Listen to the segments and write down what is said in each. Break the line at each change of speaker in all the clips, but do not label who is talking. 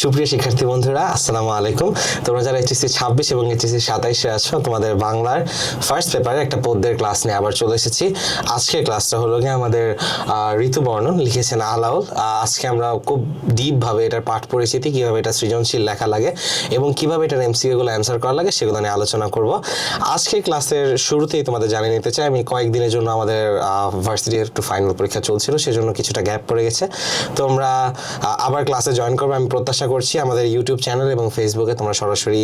সুপ্রিয় শিক্ষার্থী বন্ধুরা, আসসালামু আলাইকুম। তোমরা যারা এইচএসসি 26 এবং এইচএসসি 27-এ আছো, তোমাদের বাংলার ফার্স্ট পেপারে একটা পদ্যের ক্লাস নিয়ে আবার চলে এসেছি। আজকের ক্লাসটা হলো গিয়ে আমাদের ঋতুবর্ণন, লিখেছেন আলাউল। আজকে আমরা খুব ডিপভাবে এটার পাঠ পরিচিতি, কীভাবে এটা সৃজনশীল লেখা লাগে এবং কীভাবে এটার এমসিকিউগুলো অ্যান্সার করা লাগে সেগুলো নিয়ে আলোচনা করব। আজকের ক্লাসের শুরুতেই তোমাদের জানিয়ে নিতে চাই, আমি কয়েকদিনের জন্য আমাদের ভার্সিটির একটু ফাইনাল পরীক্ষা চলছিল, সেজন্য কিছুটা গ্যাপ পড়ে গেছে। তোমরা আবার ক্লাসে জয়েন করবে আমি প্রত্যাশা করছি। আমাদের ইউটিউব চ্যানেল এবং ফেসবুকে তোমরা সরাসরি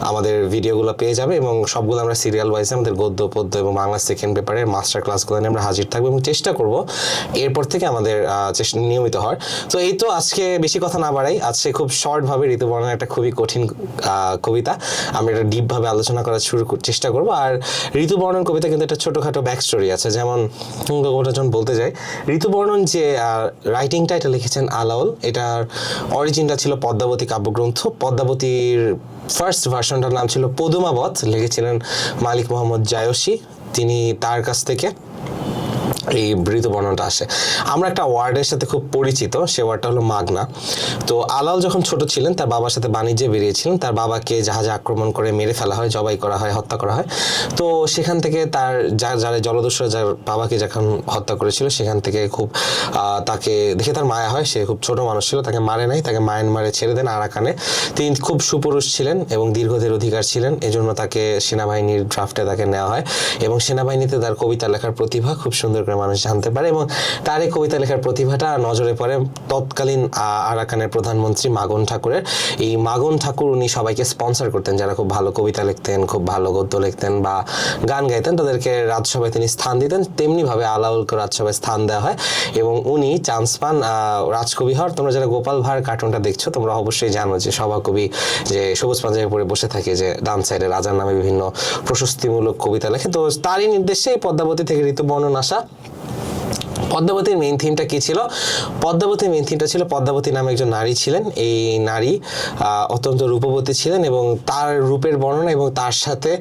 আমাদের ভিডিওগুলো পেয়ে যাবে এবং সবগুলো আমরা সিরিয়াল ওয়াইজে আমাদের গদ্য পদ্য এবং বাংলা সেকেন্ড পেপারের মাস্টার ক্লাসগুলো নিয়ে আমরা হাজির থাকবো এবং চেষ্টা করব এরপর থেকে আমাদের নিয়মিত হওয়ার। তো এই তো আজকে বেশি কথা না বাড়াই, আজকে খুব শর্টভাবে ঋতুবর্ণনের একটা খুবই কঠিন কবিতা আমরা এটা ডিপভাবে আলোচনা করার চেষ্টা করব। আর ঋতুবর্ণন কবিতা কিন্তু একটা ছোটোখাটো ব্যাক স্টোরি আছে। যেমন ওটা যখন বলতে যাই, ঋতুবর্ণন যে রাইটিংটা এটা লিখেছেন আলাউল, এটার অরিজিনটা ছিল পদ্মাবতী কাব্যগ্রন্থ। পদ্মাবতীর ফার্স্ট ভার্সনটার নাম ছিল পদুমাবত, লিখেছিলেন মালিক মোহাম্মদ জায়সী। তিনি তার কাছ থেকে এই ঋতুবর্ণনটা আসে। আমরা একটা ওয়ার্ডের সাথে খুব পরিচিত, সে ওয়ার্ডটা হলো মাগনা। তো আলাউল যখন ছোট ছিলেন তার বাবার সাথে বাণিজ্যে বেরিয়েছিলেন, তার বাবাকে জাহাজে আক্রমণ করে মেরে ফেলা হয়, জবাই করা হয়, হত্যা করা হয়। তো সেখান থেকে তার যারা জলদস্যুরা যার বাবাকে যখন হত্যা করেছিল সেখান থেকে খুব তাকে দেখে তার মায়া হয়। সে খুব ছোট মানুষ ছিল, তাকে মারে নাই, তাকে মায়ানমারে ছেড়ে দেন আরাকানে। তিনি খুব সুপুরুষ ছিলেন এবং দীর্ঘদের অধিকার ছিলেন, এজন্য তাকে সেনাবাহিনীর ড্রাফটে তাকে নেওয়া হয় এবং সেনাবাহিনীতে তার কবিতা লেখার প্রতিভা খুব সুন্দর মানুষ জানতে পারে এবং তার এই কবিতা লেখার প্রতিভাটা নজরে পড়ে তৎকালীন আরাকানের প্রধানমন্ত্রী মাগন ঠাকুরের। এই মাগন ঠাকুর উনি সবাইকে স্পন্সর করতেন, যারা খুব ভালো কবিতা লিখতেন, খুব ভালো গদ্য লিখতেন বা গান গাইতেন, তাদেরকে রাজসভায় তিনি স্থান দিতেন। তেমনিভাবে আলাউলকে রাজসভায় স্থান দেওয়া হয় এবং উনি চান্স পান রাজকবি হওয়ার। তোমরা যারা গোপাল ভাঁড় কার্টুনটা দেখছো তোমরা অবশ্যই জানো যে সভাকবি যে সবুজ পাঞ্জাবি পরে বসে থাকে, যে ডান সাইডে রাজার নামে বিভিন্ন প্রশস্তিমূলক কবিতা লেখে। তো তারই নির্দেশে পদ্মাবতী থেকে ঋতুবর্ণন আসা। পদ্মাবতীর মেইন থিমটা কি ছিল? পদ্মাবতীর মেইন থিমটা ছিল পদ্মাবতী নামে একজন নারী ছিলেন। এই নারী অত্যন্ত রূপবতী ছিলেন এবং তার রূপের বর্ণনা এবং তার সাথে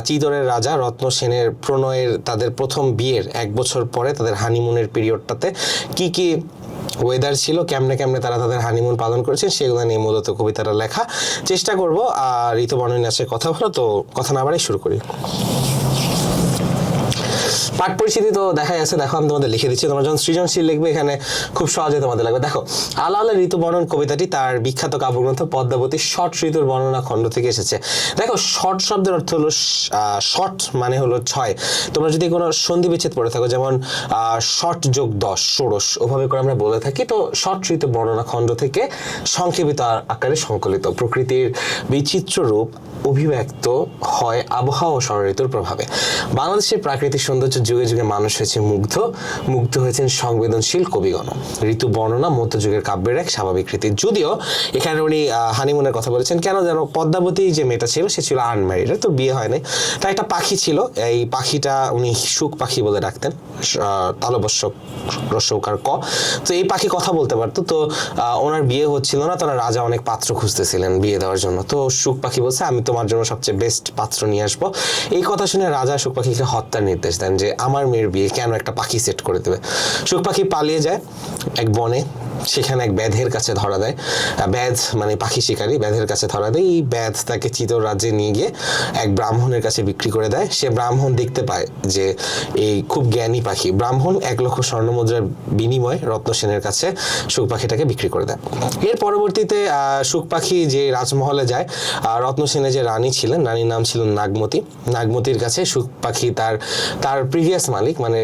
চিতরের রাজা রত্ন সেনের প্রণয়ের, তাদের প্রথম বিয়ের 1 বছর পরে তাদের হানিমুনের পিরিয়ডটাতে কি কি ওয়েদার ছিল, কেমনে কেমনে তারা তাদের হানিমুন পালন করেছেন, সেগুলো নিয়ে মূলত কবিতাটা লেখা চেষ্টা করব। আর ঋতুবর্ণন আছে কথা বলো, তো কথা না বাড়াই শুরু করি। পাঠ পরিচিতি তো দেখাই আছে, দেখো আমি তোমাদের লিখে দিচ্ছি। তোমরা যখন সৃজনশীল লিখবে এখানে খুব সহজে তোমাদের লাগবে। দেখো, আলাউলের ঋতুবর্ণন কবিতাটি তার বিখ্যাত কাব্যগ্রন্থ পদ্মাবতীর শর্ট ঋতুর বর্ণনা খণ্ড থেকে এসেছে। দেখো, শর্ট শব্দের অর্থ হলো শর্ট মানে হলো 6। তোমরা যদি কোনো সন্ধি বিচ্ছেদ পড়ে থাকো, যেমন শর্ট যোগ 10 ষোড়শ, ওভাবে করে আমরা বলে থাকি। তো শর্ট ঋতু বর্ণনা খণ্ড থেকে সংক্ষেপিত আকারে সংকলিত। প্রকৃতির বিচিত্র রূপ অভিব্যক্ত হয় আবহাওয়া ও ষড় ঋতুর প্রভাবে। বাংলাদেশের প্রাকৃতিক সৌন্দর্য যুগে যুগে মানুষ হয়েছে মুগ্ধ হয়েছেন সংবেদনশীল কবিগণ। ঋতু বর্ণনা মধ্যযুগের কাব্যের এক স্বাভাবিক রীতি। যদিও এখানে উনি হানিমুনের কথা বলেছেন, কেন যেন পদ্মাবতী যে মেয়েটা ছিল সে ছিল আনম্যারিড, তো বিয়ে হয়নি। তার একটা পাখি ছিল, এই পাখিটা উনি সুখ পাখি বলে ডাকতেন, তালবস্য রস্যকার ক। তো এই পাখি কথা বলতে পারতো। তো ওনার বিয়ে হচ্ছিল না, তারা রাজা অনেক পাত্র খুঁজতেছিলেন বিয়ে দেওয়ার জন্য। তো সুখ পাখি বলছে, আমি তোমার জন্য সবচেয়ে বেস্ট পাত্র নিয়ে আসবো। এই কথা শুনে রাজা সুখ পাখিকে হত্যার নির্দেশ দেন, যে আমার মেয়ের বিয়ে কেন একটা পাখি সেট করে দেবে। সুখ পাখি পালিয়ে যায় এক বনে, সেখানে এক ব্যাধের কাছে ধরা দেয়। ব্যাধ মানে পাখি শিকারী, ব্যাধের কাছে ধরা দেয়। এই ব্যাধ তাকে চিতর রাজ্যে নিয়ে গিয়ে এক ব্রাহ্মণের কাছে বিক্রি করে দেয়। সে ব্রাহ্মণ দেখতে পায় যে এই খুব জ্ঞানী পাখি। ব্রাহ্মণ 1 লক্ষ স্বর্ণমুদ্রার বিনিময়ে রত্ন সেনের কাছে সুখ পাখিটাকে বিক্রি করে দেয়। এর পরবর্তীতে সুখ পাখি যে রাজমহলে যায়, রত্ন সেনের যে রানী ছিলেন, রানীর নাম ছিল নাগমতী। নাগমতীর কাছে সুখ পাখি তার প্রিভিয়াস মালিক মানে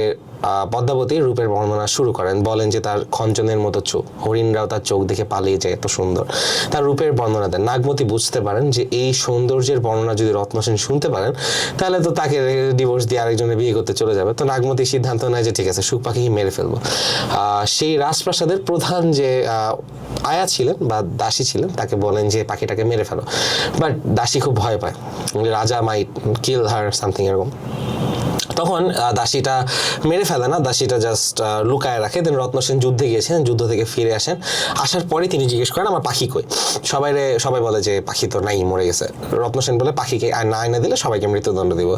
পদ্মাবতীর রূপের বর্ণনা শুরু করেন। বলেন যে তার খঞ্জনের মতো চোখ, হরিণরাও তার চোখ দেখে পালিয়ে যায়, এত সুন্দর। তার রূপের বর্ণনা দেন। নাগমতী বুঝতে পারেন যে এই সৌন্দর্যের বর্ণনা যদি রত্নসেন শুনতে পারেন তাহলে তো তাকে ডিভোর্স দিয়ে আরেকজনের বিয়ে করতে চলে যাবে। তো নাগমতী সিদ্ধান্ত নেয় যে ঠিক আছে, সুখ পাখিকে মেরে ফেলবো। সেই রাজপ্রাসাদের প্রধান যে আয়া ছিলেন বা দাসী ছিলেন তাকে বলেন যে পাখিটাকে মেরে ফেলো, বাট দাসী খুব ভয় পায়, রাজা মাইট কিল হার সামথিং এরকম। তখন দাসীটা মেরে ফেলে না, দাসীটা জাস্ট লুকায় রাখে। দেন রত্নসেন যুদ্ধে গিয়েছেন, যুদ্ধ থেকে ফিরে আসেন, আসার পরে তিনি জিজ্ঞেস করেন আমার পাখি কই। সবাই বলে যে পাখি তো নাই, মরে গেছে। রত্নসেন বলে পাখিকে না এনে দিলে সবাইকে মৃত্যুদণ্ড দিব।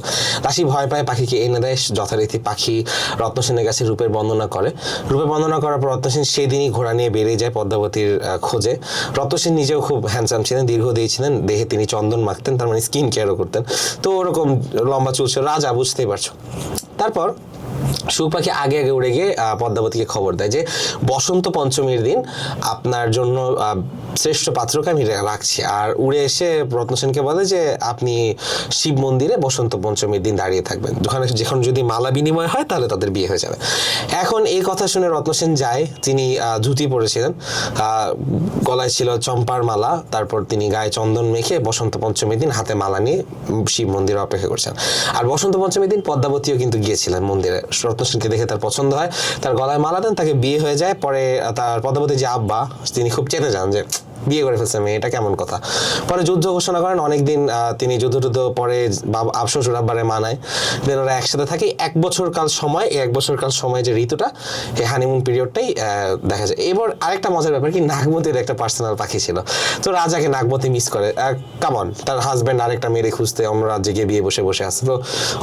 দাসী ভয় পায়, পাখিকে এনে দেয়। যথারীতি পাখি রত্নসেনের কাছে রূপের বর্ণনা করে। রূপের বর্ণনা করার পর রত্নসেন সেদিনই ঘোড়া নিয়ে বেরিয়ে যায় পদ্মাবতীর খোঁজে। রত্নসেন নিজেও খুব হ্যান্ডসাম ছিলেন, দীর্ঘদেহী ছিলেন, দেহে তিনি চন্দন মাখতেন, তার মানে স্কিন কেয়ারও করতেন। তো ওরকম লম্বা চুল ছিল, রাজা, বুঝতেই পারছো। তারপর শুক পাখি আগে আগে উড়ে গিয়ে পদ্মাবতীকে খবর দেয় যে বসন্ত পঞ্চমীর দিন আপনার জন্য শ্রেষ্ঠ পাত্রকে আমি রাখছি। আর উড়ে এসে রত্নসেনকে বলে যে আপনি শিব মন্দিরে বসন্ত পঞ্চমীর দিন দাঁড়িয়ে থাকবেন, যখন যদি মালা বিনিময় হয় তাহলে তাদের বিয়ে হয়ে যাবে। এখন এই কথা শুনে রত্নসেন যায়। তিনি ধুতি পরেছিলেন, গলায় ছিল চম্পার মালা, তারপর তিনি গায়ে চন্দন মেখে বসন্ত পঞ্চমীর দিন হাতে মালা নিয়ে শিব মন্দিরে অপেক্ষা করছেন। আর বসন্ত পঞ্চমীর দিন পদ্মাবতীও কিন্তু গিয়েছিলেন মন্দিরে। রত্নসেনকে দেখে তার পছন্দ হয়, তার গলায় মালা দেন, তাকে বিয়ে হয়ে যায়। পরে তার পদ্মাবতীর যে আব্বা, তিনি খুব চেতে যান যে বিয়ে করে ফেলছে মেয়ে, এটা কেমন কথা। পরে যুদ্ধ ঘোষণা করেন। অনেকদিন তিনি যুদ্ধ পরে শ্বশুর আব্বারে মানায়। দেন ওরা একসাথে থাকে 1 বছর কাল সময়। এই 1 বছর কাল সময় যে ঋতুটা, এই হানিমুন পিরিয়ডটাই দেখা যায়। এবার আরেকটা মজার ব্যাপার কি, নাগমতির একটা পার্সোনাল পাখি ছিল। তো রাজাকে নাগমতি মিস করে। কামন, তার হাজব্যান্ড আরেকটা মেরে খুঁজতে অন্য রাজ্যে গিয়ে বিয়ে বসে আছে। তো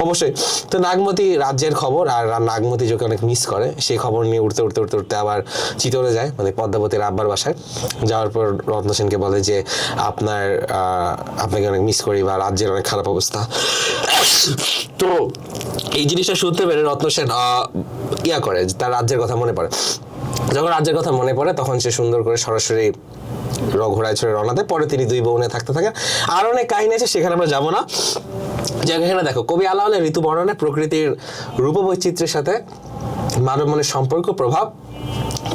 অবশ্যই তো নাগমতি রাজ্যের খবর, আর নাগমতি যোকে অনেক মিস করে। সেই খবর নিয়ে উঠতে আবার চিতরে যায়, মানে পদ্মাবতীর আব্বার বাসায়। যাওয়ার পর রত্নসেনকে বলে যে আপনাকে অনেক মিস করি, বা রাজ্যের অনেক খারাপ অবস্থা। তো এই জিনিসটা শুনতে পেরে রত্নসেন করে, তার রাজ্যের কথা মনে পড়ে। যখন রাজ্যের কথা মনে পড়ে তখন সে সুন্দর করে সরাসরি ঘোড়ায় চড়ে রওনা দেয়। পরে তিনি 2 বউনে থাকতে থাকেন। আর অনেক কাহিনী আছে, সেখানে আমরা যাবো না। এখানে দেখো, কবি আলাওলের ঋতু বর্ণনে প্রকৃতির রূপবৈচিত্র্যের সাথে মানব মনের সম্পর্ক প্রভাব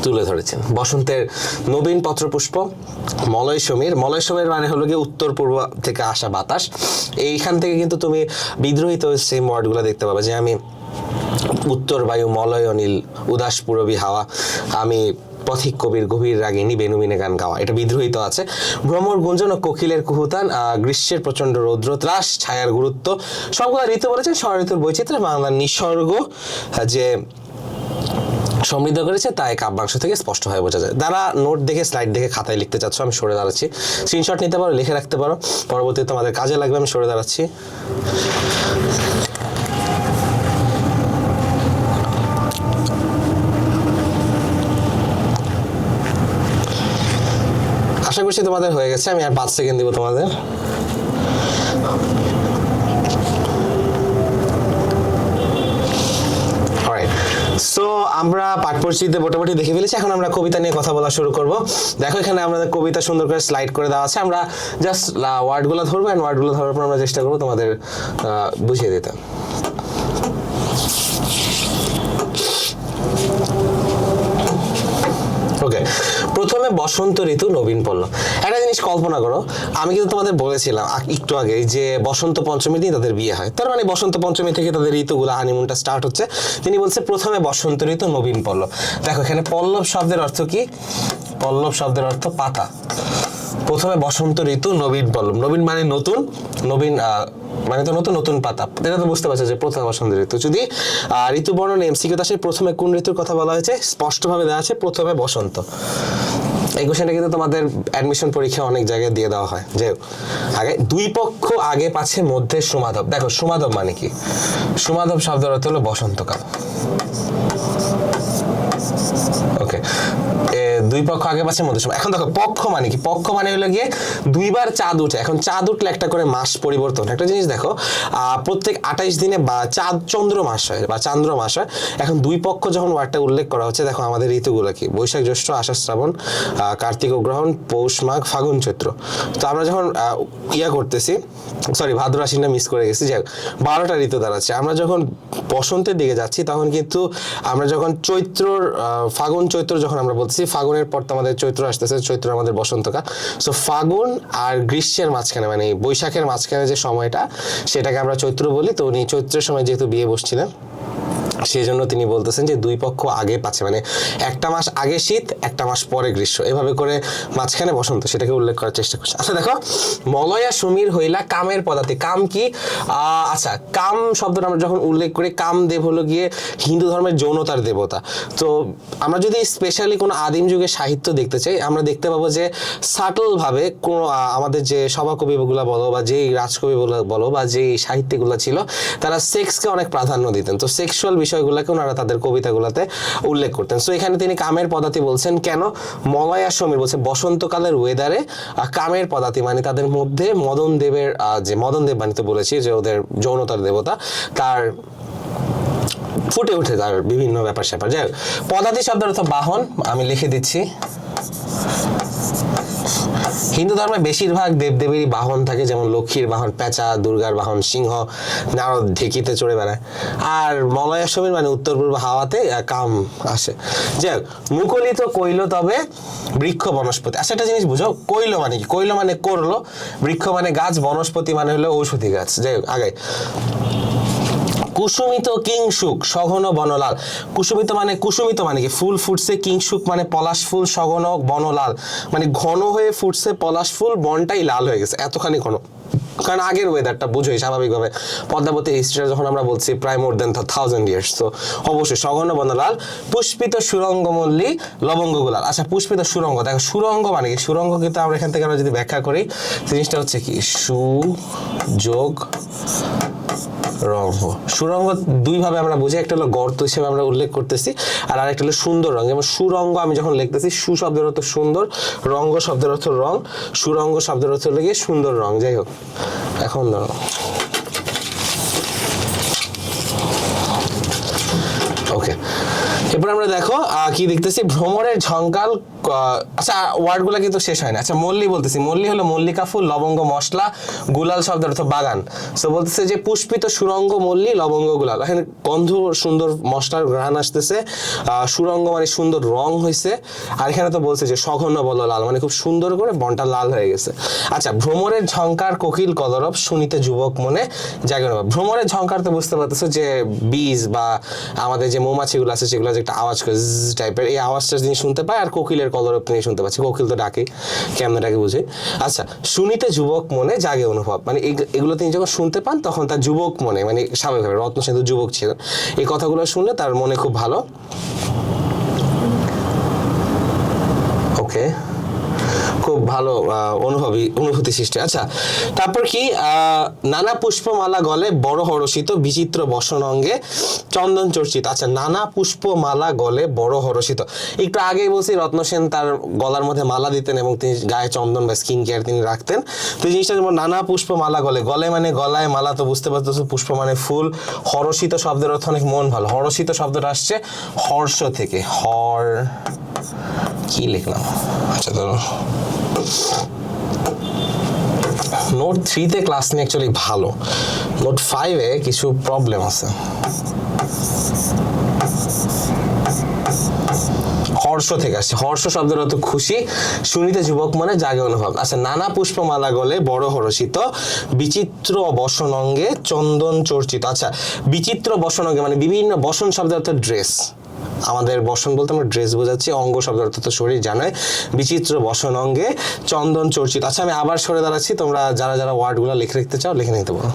তুলে ধরেছেন। বসন্তের নবীন পত্রপুষ্প, মলয় সমীর মানে হলো গিয়ে উত্তর পূর্ব থেকে আসা বাতাস। এইখান থেকে কিন্তু তুমি বিদ্রোহিত সেম ওয়ার্ডগুলো দেখতে পাবে, যে আমি উত্তর বায়ু, মলয় অনিল, উদাস পূরবী হাওয়া, আমি পথিক কবির গভীর রাগিনী বেনুমিনে গান গাওয়া, এটা বিদ্রোহিত আছে। ভ্রমর গুঞ্জন ও কোকিলের কুহুতান, গ্রীষ্মের প্রচন্ড রৌদ্র ত্রাস, ছায়ার গুরুত্ব, সবগুলো ঋতু বলেছেন। ঋতুর বৈচিত্র্য বাংলার নিসর্গ যে সমৃদ্ধ করেছে তা এই কাব্যাংশ থেকে স্পষ্ট হয়ে বোঝা যায়। যারা নোট দেখে, স্লাইড দেখে খাতায় লিখতে চাচ্ছ, আমি সরে দাঁড়াচ্ছি। স্ক্রিনশট নিতে পারো, লিখে রাখতে পারো, পরবর্তীতে তোমাদের কাজে লাগবে। আমি সরে দাঁড়াচ্ছি। আশা করছি তোমাদের হয়ে গেছে। আমি আর 5 সেকেন্ড দিব তোমাদের। সো আমরা পাঠ পরিচিতিতে মোটামুটি দেখে ফেলেছি। এখন আমরা কবিতা নিয়ে কথা বলা শুরু করব। দেখো, এখানে আমাদের কবিতা সুন্দর করে স্লাইড করে দেওয়া আছে। আমরা জাস্ট ওয়ার্ডগুলো ধরবো, এন্ড ওয়ার্ডগুলো ধরার পর আমরা চেষ্টা করবো তোমাদের বুঝিয়ে দিতে। ওকে, প্রথমে বসন্ত ঋতু, নবীন পল্লব। একটা জিনিস কল্পনা করো, আমি কিন্তু তোমাদের বলেছিলাম একটু আগে যে বসন্ত পঞ্চমীর দিন তাদের বিয়ে হয়। তার মানে বসন্ত পঞ্চমী থেকে তাদের ঋতুগুলো, হানিমুনটা স্টার্ট হচ্ছে। তিনি বলছে প্রথমে বসন্ত ঋতু, নবীন পল্লব। দেখো, এখানে পল্লব শব্দের অর্থ কি? পল্লব শব্দের অর্থ পাতা। প্রথমে বসন্ত ঋতু, নবীন পল্লব। নবীন মানে নতুন, নবীন মানে তো নতুন নতুন পাতা। এটা তো বুঝতে পারছো যে প্রথমে বসন্ত ঋতু। যদি ঋতু বর্ণনা এমসিকিউতে আসে, প্রথমে কোন ঋতুর কথা বলা হয়েছে স্পষ্টভাবে দেওয়া আছে, প্রথমে বসন্ত। এই কোশ্চেনটা কিন্তু তোমাদের অ্যাডমিশন পরীক্ষা অনেক জায়গায় দিয়ে দেওয়া হয়, যে আগে 2 পক্ষ আগে পাছে মধ্যে সমাধব। দেখো, সমাধব মানে কি? সমাধব শব্দের অর্থ হলো বসন্তকাল। ওকে, 2 পক্ষ আগে পাচ্ছে মধ্যে সময়। এখন দেখো, পক্ষ মানে কি? পক্ষ মানে হলো গিয়ে 2 বার চাঁদ উঠে। এখন চাঁদ উঠলে একটা করে মাস পরিবর্তন। একটা জিনিস দেখো, প্রত্যেক 28 দিনে বা চাঁদ চন্দ্র মাস হয় বা চান্দ্র মাস হয়। এখন 2 পক্ষ যখন ওয়ার্ডটা উল্লেখ করা হচ্ছে, দেখো আমাদের ঋতুগুলো কি? বৈশাখ জ্যৈষ্ঠ আষাঢ় শ্রাবণ, কার্তিক অগ্রহায়ণ, পৌষ মাঘ ফাগুন চৈত্র। তো আমরা যখন করতেছি, সরি ভাদ্র আশ্বিনটা মিস করে গেছি, যাই হোক 12টা ঋতু দাঁড়াচ্ছে। আমরা যখন বসন্তের দিকে যাচ্ছি, তখন কিন্তু আমরা যখন চৈত্রর ফাগুন চৈত্র যখন আমরা বলছি, ফাগুনের পর তো আমাদের চৈত্র আসতেছে, চৈত্র আমাদের বসন্তকাল। সো ফাগুন আর গ্রীষ্মের মাঝখানে, মানে বৈশাখের মাঝখানে যে সময়টা, সেটাকে আমরা চৈত্র বলি। তো উনি চৈত্রের সময় যেহেতু বিয়ে বসছিলেন, সেই জন্য তিনি বলতেছেন যে দুই পক্ষ আগে পাচ্ছে, মানে একটা মাস আগে শীত, একটা মাস পরে গ্রীষ্ম, এভাবে করে মাঝখানে বসন্ত, সেটাকে উল্লেখ করার চেষ্টা করছে। আচ্ছা দেখো, মলয়া সমীর হইলা কামের পদার্থী। কাম কি? আচ্ছা, কাম শব্দটা আমরা যখন উল্লেখ করি, কামদেব হলো গিয়ে হিন্দু ধর্মের যৌনতার দেবতা। তো আমরা যদি স্পেশালি কোনো আদিম যুগের সাহিত্য দেখতে চাই, আমরা দেখতে পাবো যে সাটল ভাবে কোনো আমাদের যে সভাকবিগুলো বলো বা যেই রাজকবিগুলো বলো বা যেই সাহিত্যগুলো ছিল, তারা সেক্সকে অনেক প্রাধান্য দিতেন। তো সেক্সুয়াল বিষয়গুলোকে ওনারা তাদের কবিতাগুলোতে উল্লেখ করতেন। সো এখানে তিনি কামের পদাতি বলছেন কেন? মলয়া সমীর বলছে বসন্তকালের ওয়েদারে কামের পদাতি মানে তাদের মধ্যে মদন দেবের যে মদন দেব বাণিত বলেছি যে ওদের যৌনতার দেবতা, তার ফুটে উঠে তার বিভিন্ন ব্যাপার স্যাপার। যাই হোক, পদাতি শব্দের অর্থ বাহন, আমি লিখে দিচ্ছি। হিন্দু ধর্মে বেশিরভাগ দেবদেবীরই বাহন থাকে, যেমন লক্ষ্মীর বাহন পেঁচা, দুর্গার বাহন সিংহ, নারদ ঢেকিতে চড়ে বেড়ায়। আর মলয়া সমীর মানে উত্তর পূর্ব হাওয়াতে কাম আসে। যাই হোক, মুকলিত কইল তবে বৃক্ষ বনস্পতি। আচ্ছা, একটা জিনিস বুঝো, কইল মানে কি? কইল মানে করলো, বৃক্ষ মানে গাছ, বনস্পতি মানে হলো ঔষধি গাছ। যাই হোক, আগে কুসুমিত কিংসুক সঘন বনলাল। কুসুমিত মানে কি? ফুল ফুটছে, কিংসুক মানে পলাশ ফুল, সঘন বনলাল মানে ঘন হয়ে ফুটছে পলাশ ফুল, বনটাই লাল হয়ে গেছে, এতখানি ঘন। কারণ আগের ওয়েদারটা বুঝোই স্বাভাবিকভাবে, পদ্মাবতী হিস্ট্রিটা যখন আমরা বলছি প্রায় মোর দেন 1000 ইয়ার্স, তো অবশ্যই সঘন বনলাল। পুষ্পিত সুরঙ্গ মল্লী লবঙ্গ গুলাল। আচ্ছা, পুষ্পিত সুরঙ্গ, দেখো সুরঙ্গ মানে কি? সুরঙ্গ কিন্তু আমরা এখান থেকে আমরা যদি ব্যাখ্যা করি, জিনিসটা হচ্ছে কি? সুযোগ রঙ্গ। সুরঙ্গ দুইভাবে আমরা বুঝি, একটা হলো গর্ত হিসেবে আমরা উল্লেখ করতেছি, আর আরেকটা হলো সুন্দর রং। যেমন সুরঙ্গ আমি যখন লিখতেছি, সু শব্দের অর্থ সুন্দর, রঙ্গ শব্দের অর্থ রং, সুরঙ্গ শব্দের অর্থ হলো গিয়ে সুন্দর রং। যাই হোক, এখন ধরো ওকে, এরপর আমরা দেখো কি দেখতেছি, ভ্রমরের ঝঙ্কাল। আচ্ছা, ওয়ার্ডগুলো কিন্তু শেষ হয় না। আচ্ছা, মল্লী বলতেছি, মল্লী হলো মল্লিকা ফুল, লবঙ্গ মশলা, গুলাল শব্দের অর্থ বাগান। সো বলতেছে যে পুষ্পিত সুরঙ্গ মল্লী লবঙ্গ গুলাল, এখানে গন্ধ সুন্দর মশলার ঘ্রাণ আসতেছে, সুরঙ্গ মানে সুন্দর রং হয়েছে, আর এখানে তো বলছে যে সঘন বল লাল মানে খুব সুন্দর করে বনটা লাল হয়ে গেছে। আচ্ছা, ভ্রমরের ঝঙ্কার কোকিল কলরব, শুনিতে যুবক মনে জাগে না। ভ্রমরের ঝঙ্কার তো বুঝতে পারতেছো যে বীজ বা আমাদের যে মৌমাছিগুলো আছে সেগুলো যে একটা আওয়াজ করে টাইপের, এই আওয়াজটা তিনি শুনতে পায়, আর কোকিলের কলরব তিনি শুনতে পাচ্ছি। কোকিল তো ডাকে, কেমনে ডাকে বুঝে। আচ্ছা, শুনিতে যুবক মনে জাগে অনুভব মানে এগুলো তিনি যখন শুনতে পান তখন তার যুবক মনে, মানে স্বাভাবিকভাবে রত্ন সেতু যুবক ছিলেন, এই কথাগুলো শুনলে তার মনে খুব ভালো। ওকে, খুব ভালো অনুভূতি সৃষ্টি। আচ্ছা, তারপর কি? নানা পুষ্পমালা গলে বড় হরষিত, বিচিত্র বসন অঙ্গে চন্দন চর্চিত। আচ্ছা, নানা পুষ্পমালা গলে বড় হরষিত, একটু আগেই বলছি রত্ন সেন তার গলার মধ্যে মালা দিতেন এবং তিনি গায়ে চন্দন বা স্কিন কেয়ার তিনি রাখতেন। তো এই জিনিসটা যেমন নানা পুষ্পমালা গলে, গলে মানে গলায়, মালা তো বুঝতে পারতেছো পুষ্প মানে ফুল, হরষিত শব্দের অর্থ অনেক মন ভালো। হরষিত শব্দটা আসছে হর্ষ থেকে, কি লিখলাম? আচ্ছা ধরো, নোট 3-তে ক্লাস নিয়ে অ্যাকচুয়ালি ভালো, নোট 5-এ কিছু প্রবলেম আছে। হর্ষ থেকে আসছে, হর্ষ শব্দের অর্থ খুশি, শুনিতে যুবক মানে জাগে অনুভব। আচ্ছা, নানা পুষ্পমালা গলে বড় হরষিত, বিচিত্র বসন অঙ্গে চন্দন চর্চিত। আচ্ছা, বিচিত্র বসন অঙ্গে মানে বিভিন্ন, বসন শব্দের অর্থ ড্রেস, আমাদের বসন বলতে আমরা ড্রেস বোঝাচ্ছি, অঙ্গ শব্দের অর্থ তো শরীর জানায়, বিচিত্র বসন অঙ্গে চন্দন চর্চিত। আচ্ছা, আমি আবার সরে দাঁড়াচ্ছি, তোমরা যারা যারা ওয়ার্ডগুলো লিখে রাখতে চাও লিখে নিতে পারো।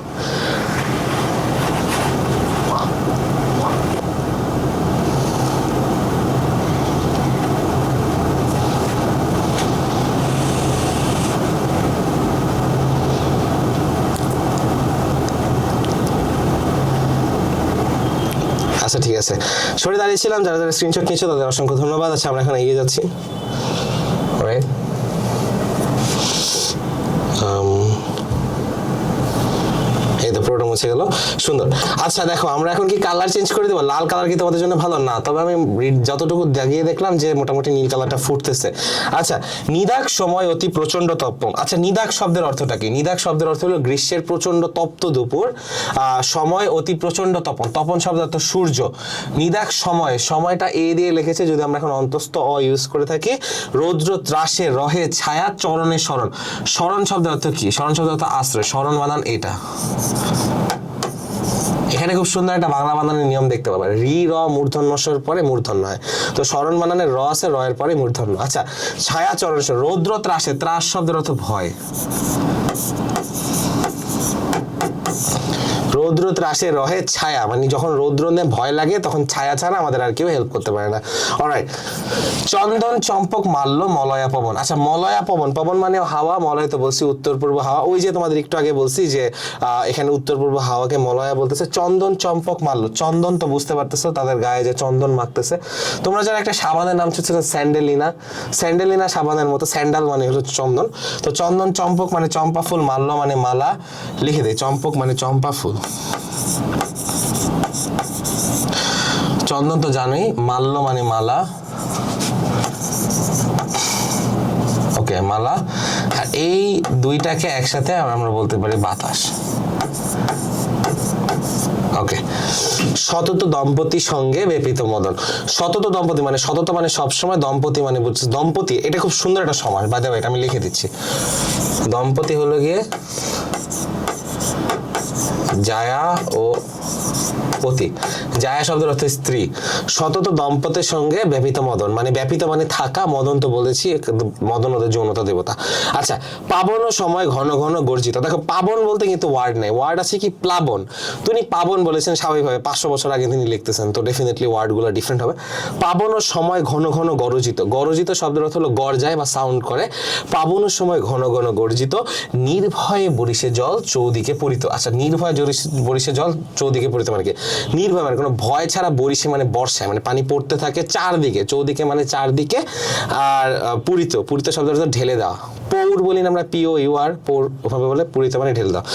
আচ্ছা, ঠিক আছে, সরে দাঁড়িয়েছিলাম, যারা যারা স্ক্রিনশট নিয়েছো তাদের অসংখ্য ধন্যবাদ। আচ্ছা, আমরা এখন এগিয়ে যাচ্ছি। অলরাইট, এই তো পুরোটা মুছে গেল, সুন্দর। আচ্ছা দেখো, আমরা এখন কি কালার চেঞ্জ করে দেবো? লাল কালার কি তোমাদের জন্য ভালো না? তবে আমি যতটুকু দাগিয়ে দেখলাম যে মোটামুটি নীল কালারটা ফুটতেছে। আচ্ছা, নিদাক সময় অতি প্রচন্ড তপ্তম। আচ্ছা, নিদাক শব্দের অর্থটা কি? নিদাক শব্দের অর্থ হলো গ্রীষ্মের প্রচন্ড তপ্ত দুপুর, সময় অতি প্রচন্ড তপন, তপন শব্দের অর্থ সূর্য। নিদাক সময়, সময়টা এ দিয়ে লিখেছে, যদি আমরা এখন অন্তস্থ অ ইউজ করে থাকি। রৌদ্র ত্রাসে রহে ছায়া চরণে শরণ, শরণ শব্দের অর্থ কি? শরণ শব্দের অর্থ আশ্রয়, শরণ বানান এটা। এখানে এখানে খুব সুন্দর একটা বাংলা বানানের নিয়ম দেখতে পাবে, রি র মূর্ধন্য স্বর পরে মূর্ধন্য হয়, তো স্মরণ বানানের র আছে, র এর পরে মূর্ধন্য। আচ্ছা, ছায়া চরণ স্বর, রৌদ্র ত্রাসে, ত্রাস শব্দের অর্থ ভয়, রৌদ্র ত্রাসে রহে ছায়া, মানে যখন রৌদ্র নিয়ে ভয় লাগে তখন ছায়া ছাড়া আমাদের আর কেউ হেল্প করতে পারে না। অলরাইট, চন্দন চম্পক মাল্য মলয়া পবন। আচ্ছা, মলয়া পবন, পবন মানে হাওয়া, মলয় তো বলছি উত্তর পূর্ব হাওয়া, ওই যে তোমাদের একটু আগে বলছি যে এখানে উত্তর পূর্ব হাওয়াকে মলয়া বলতেছে। চন্দন চম্পক মাল্য, চন্দন তো বুঝতে পারতেছো, তাদের গায়ে যে চন্দন মাখতেছে। তোমরা যারা একটা সাবানের নাম শুনছো স্যান্ডেলিনা, স্যান্ডেলিনা সাবানের মতো, স্যান্ডাল মানে হলো চন্দন, তো চন্দন চম্পক মানে চম্পা ফুল, মাল্য মানে মালা, লিখে দেয় চম্পক মানে চম্পা ফুল, চন্দন তো জানোই, মাল্য মানে মালা, ওকে মালা, আর এই দুইটাকে একসাথে আমরা বলতে পারি বাতাস। ওকে, সতত দম্পতি সঙ্গে ব্যাপৃত মদন। সতত দম্পতি মানে, সতত মানে সবসময়, দম্পতি মানে বুঝছিস দম্পতি, এটা খুব সুন্দর একটা সমাস, বাই দ্য ওয়ে এটা আমি লিখে দিচ্ছি। দম্পতি হলো গিয়ে জায়া ও পতি, জায়া শব্দের অর্থ স্ত্রী, সতত দম্পতির সঙ্গে ব্যাপিত মদন, মানে ব্যাপিত মানে থাকা, মদন তো বলেছি, মদন ওদের যৌনতা দেবতা। আচ্ছা, পাবন সময় ঘন ঘন গর্জিত। দেখো পাবন বলতে কিন্তু ওয়ার্ড নেই, ওয়ার্ড আছে কি প্লাবন, তিনি পাবন বলেছেন স্বাভাবিকভাবে, 500 বছর আগে তিনি লিখতেছেন, তো ডেফিনেটলি ওয়ার্ডগুলো ডিফারেন্ট হবে। পাবন সময় ঘন ঘন গরজিত, গরজিত শব্দের অর্থ হলো গর্জায় বা সাউন্ড করে, পাবন সময় ঘন ঘন গর্জিত, নির্ভয়ে বরিশে জল চৌদিকে পরিত। আচ্ছা, নির্ভয়ে বরিশে জল চৌদিকে পরিত মানে কি, নির্ভয় মানে কোনো ভয় ছাড়া, বরিশে মানে বর্ষায়, মানে পানি পড়তে থাকে চারদিকে, চৌদিকে মানে চারদিকে, আর পুরিত, পুরিত শব্দের অর্থ ঢেলে দেওয়া, পৌর বলি না আমরা, পিও ইউ আর, পৌর ওভাবে বলে, পুরিত মানে ঢেলে দেওয়া।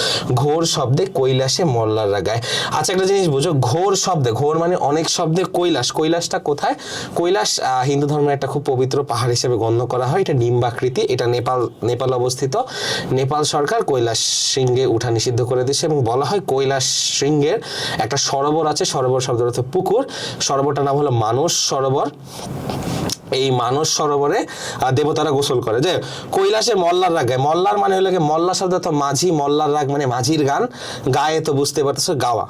ঘোর শব্দে কৈলাসে মল্লাররা গায়। আচ্ছা, একটা জিনিস বুঝো, ঘোর শব্দে, ঘোর মানে অনেক শব্দে, কৈলাস, কৈলাসটা কোথায়? কৈলাস হিন্দু ধর্মের একটা খুব পবিত্র পাহাড় হিসেবে গণ্য করা হয়, এটা ডিম্বাকৃতি, এটা নেপাল অবস্থিত, নেপাল সরকার কৈলাস শৃঙ্গে উঠা নিষিদ্ধ করে দিয়েছে, এবং বলা হয় কৈলাস শৃঙ্গের একটা সরোবর আছে, সরোবর শব্দের অর্থ পুকুর, সরোবরটার নাম হলো মানস সরোবর, এই মানস সরোবরে দেবতারা গোসল করে। যে কৈলাসে মল্লার রাগ গায়, মল্লার মানে হলো মল্লা শব্দ তো মাঝি, মল্লার রাগ মানে মাঝির গান, গায়ে তো বুঝতে পারতেছো গাওয়া।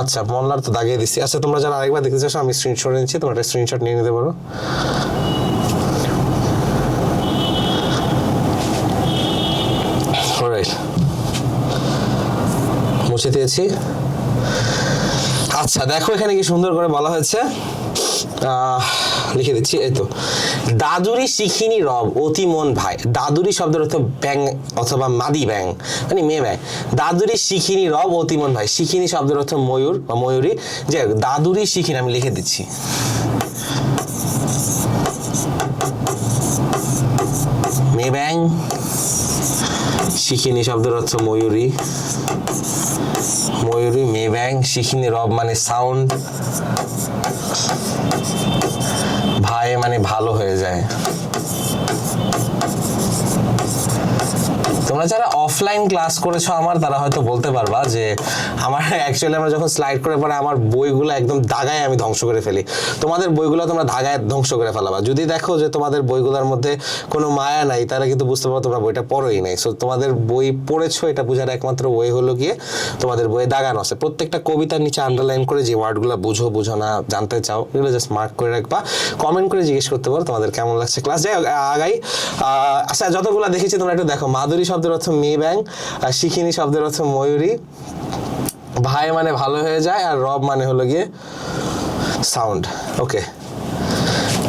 আচ্ছা, মল্লার তো দাগিয়ে দিচ্ছি। আচ্ছা, তোমরা যারা আরেকবার দেখতে চাও আমি স্ক্রিনশট নিচ্ছি, তোমরা একটা স্ক্রিনশট নিয়ে নিতে পারো। অলরাইট, মুছে দিয়েছি। আচ্ছা, দেখো এখানে কি সুন্দর করে বলা হয়েছে, লিখে দিচ্ছি, এই তো, দাদুরি শিখিনি রব অতি মন ভাই। দাদুরি শব্দের অর্থ ব্যাং অথবা মাদি ব্যাং, মানে মেয়ে ব্যাং। দাদুরি শিখিনি রব অতি মন ভাই, শিখিনি শব্দের অর্থ ময়ূর বা ময়ূরী, যে দাদুরি শিখিনি আমি লিখে দিচ্ছি, মেয়ে ব্যাং, শিখিনি শব্দের অর্থ ময়ূরী, ময়ূরী, মেয়ে ব্যাং, শিখিনি রব মানে সাউন্ড, ভাই মানে ভালো হয়ে যায়। তোমরা যারা অফলাইন ক্লাস করেছো আমার, তারা হয়তো বলতে পারবা যে আমার অ্যাকচুয়ালি আমরা যখন স্লাইড করে পরে আমার বইগুলো একদম দাগায় আমি ধ্বংস করে ফেলি, তোমাদের বইগুলো তোমরা দাগায় ধ্বংস করে ফেলাবা। যদি দেখো যে তোমাদের বইগুলোর মধ্যে কোনো মায়া নাই, তারা কিন্তু বুঝতে পারো তোমরা বইটা পড়োই নাই। সো তোমাদের বই পড়েছো এটা বোঝার একমাত্র ওয়ে হলো গিয়ে তোমাদের বইয়ে দাগানো আছে। প্রত্যেকটা কবিতার নিচে আন্ডারলাইন করে যে ওয়ার্ডগুলো বুঝো না জানতে চাও, এগুলো জাস্ট মার্ক করে রাখবা, কমেন্ট করে জিজ্ঞেস করতে পারো তোমাদের কেমন লাগছে ক্লাস। যাই হোক, আগাই। আচ্ছা, যতগুলো দেখেছি তোমরা একটু দেখো, মাধুরী শব্দের অর্থ মেয়ে ব্যাং, শিখিনি শব্দের অর্থ ময়ূরী, ভাই মানে ভালো হয়ে যায়, আর রব মানে হলো গিয়ে সাউন্ড। ওকে,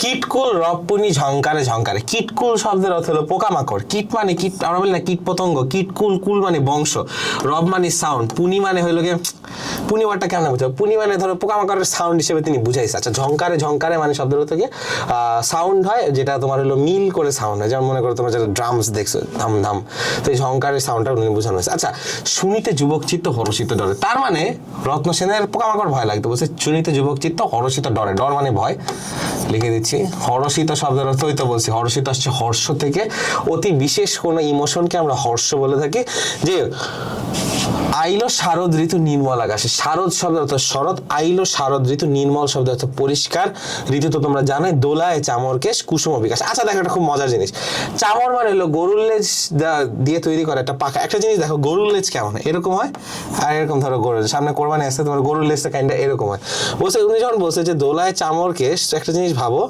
কীটকুল রবপুনি ঝংকারে ঝংকারে। কীটকুল শব্দের অর্থ হলো পোকামাকড়, কীট মানে কীট, আমরা বলি না কীট পতঙ্গ, কীটকুল, কুল মানে বংশ, রব মানে সাউন্ড, পুনি মানে হইলো গিয়ে, পুনি ওয়ার্ডটা কেমন বুঝাবো, পুনি মানে ধরো পোকামাকড়ের সাউন্ড হিসেবে তিনি বুঝাইছে। আচ্ছা, ঝংকারে ঝংকারে মানে শব্দের অর্থ গিয়ে সাউন্ড হয়, যেটা তোমার হলো মিল করে সাউন্ড হয়, যেমন মনে করো তোমার যারা ড্রামস দেখছো ধাম ধাম, তো এই ঝংকারের সাউন্ডটা উনি বোঝানো হয়েছে। আচ্ছা, শুনিতে যুবক চিত্ত হরষিত ডরে, তার মানে রত্ন সেনের পোকামাকড় ভয় লাগতো, বলছে শুনিতে যুবক চিত্ত হরষিত ডরে, ডর মানে ভয়, লিখে দিচ্ছি। দিচ্ছি। হর্ষিত শব্দের অর্থ ওই তো বলছি, হর্ষিত আসছে হর্ষ থেকে। অতি বিশেষ কোনো ইমোশনকে আমরা হর্ষ বলে থাকি। যে আইলো শারদ ঋতু নির্মল আকাশে, শারদ শব্দের অর্থ শরৎ, আইলো শারদ ঋতু, নির্মল শব্দের অর্থ পরিষ্কার, ঋতু তো তোমরা জানোই, দোলায় চামর কেশ কুসুম বিকাশ। আচ্ছা দেখো একটা খুব মজার জিনিস, চামর মানে হলো গরুর লেজ দিয়ে তৈরি করা একটা পাখা। একটা জিনিস দেখো, গরুর লেজ কেমন এরকম হয়, আর এরকম ধরো গরুর সামনে কোরবানি আসছে, তোমার গরুর লেজটা কাইন্ডা এরকম হয়। বলছে উনি যখন বলছে যে দোলায় চামর কেশ, একটা জিনিস ভাবো,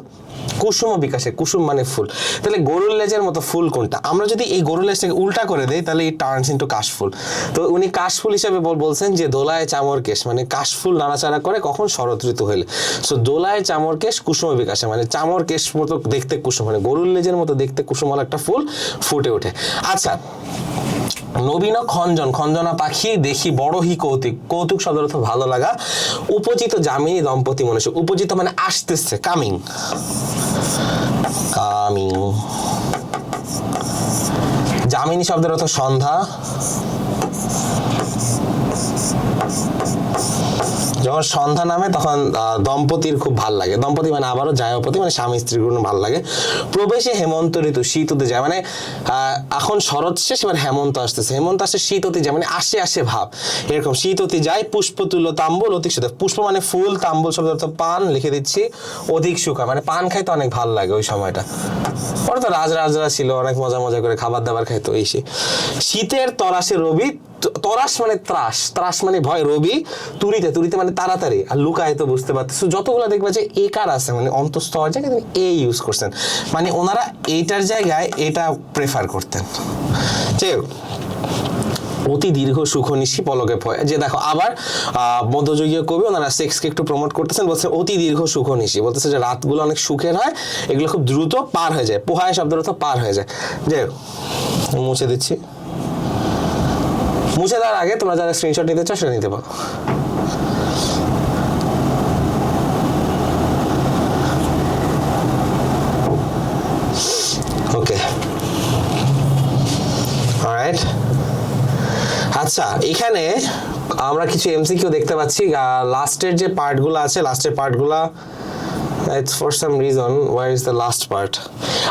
কুসুম বিকাশে, কুসুম মানে ফুল, তাহলে গরুর লেজের মতো ফুল কোনটা? আমরা যদি এই গরুর লেজটাকে উল্টা করে দেই তাহলে এই টার্নস ইনটু কাশফুল। তো উনি কাশফুল হিসেবে বলছেন যে দোলায় চামর কেশ মানে কাশফুল নাড়াচাড়া করে কখন? শরৎ ঋতু হইলে। সো দোলায় চামর কেশ কুসুম বিকাশে মানে চামর কেশ মতো দেখতে কুসুম, মানে গরুর লেজের মতো দেখতে কুসুমাল একটা ফুল ফুটে ওঠে। আচ্ছা, নবীন খঞ্জন, খঞ্জনা পাখি দেখি বড়হি কৌতুক, কৌতুক শব্দের অর্থ ভালো লাগা। উপজিত যামিনী দম্পতি মনুষ্য, উপজিত মানে আসতেছে, কামিং, কামিং। যামিনী শব্দের অর্থ সন্ধ্যা। যখন সন্ধ্যা নামে তখন দম্পতির খুব ভাল লাগে, দম্পতি মানে আবারও জায়পতি মানে স্বামী স্ত্রীর গুণ ভাল লাগে। প্রবেশে হেমন্ত ঋতু, শীত হতে যায় মানে এখন শরৎ শেষ, এবার হেমন্ত আসতেছে, হেমন্ত আসছে, শীত হতে যায় মানে আসে আসে ভাব এরকম, শীত হতে যায়। পুষ্প তুল্য তাম্বুল অধিক সুখ, পুষ্প মানে ফুল, তাম্বুল শব্দ অর্থ পান, লিখে দিচ্ছি, অধিক সুখা মানে পান খাইতে অনেক ভালো লাগে ওই সময়টা। পরে তো রাজরাজরা ছিল, অনেক মজা মজা করে খাবার দাবার খাইতো এই সে। শীতের তরাসে রবি, তরাস মানে ত্রাস, ত্রাস মানে ভয়, রবি তুরিতে, তুরিতে মানে তাড়াতাড়ি, আর লুকায় তো বুঝতে পারতেছো যতগুলো দেখবা যে একার আছে মানে অন্তস্থ হওয়ার জায়গায় তিনি এ ইউজ করছেন, মানে ওনারা এইটার জায়গায় এটা প্রেফার করতেন। যে অতি দীর্ঘ সুখনিশি পলকে ভয়, যে দেখো আবার মধ্যযুগীয় কবি ওনারা সেক্সকে একটু প্রমোট করতেছেন, বলছে অতি দীর্ঘ সুখনিশি, বলতেছে যে রাতগুলো অনেক সুখের হয়, এগুলো খুব দ্রুত পার হয়ে যায়, পোহায় শব্দের অর্থ পার হয়ে যায়। যে মুছে দিচ্ছি, মুছে দেওয়ার আগে তোমরা যারা স্ক্রিনশট নিতে চাও সেটা নিতে পারো। ওকে, অলরাইট। আচ্ছা, এখানে আমরা কিছু এমসিকিউ দেখতে পাচ্ছি, লাস্টের যে পার্টগুলো আছে, লাস্টের পার্টগুলো it's for some reason where is the last part?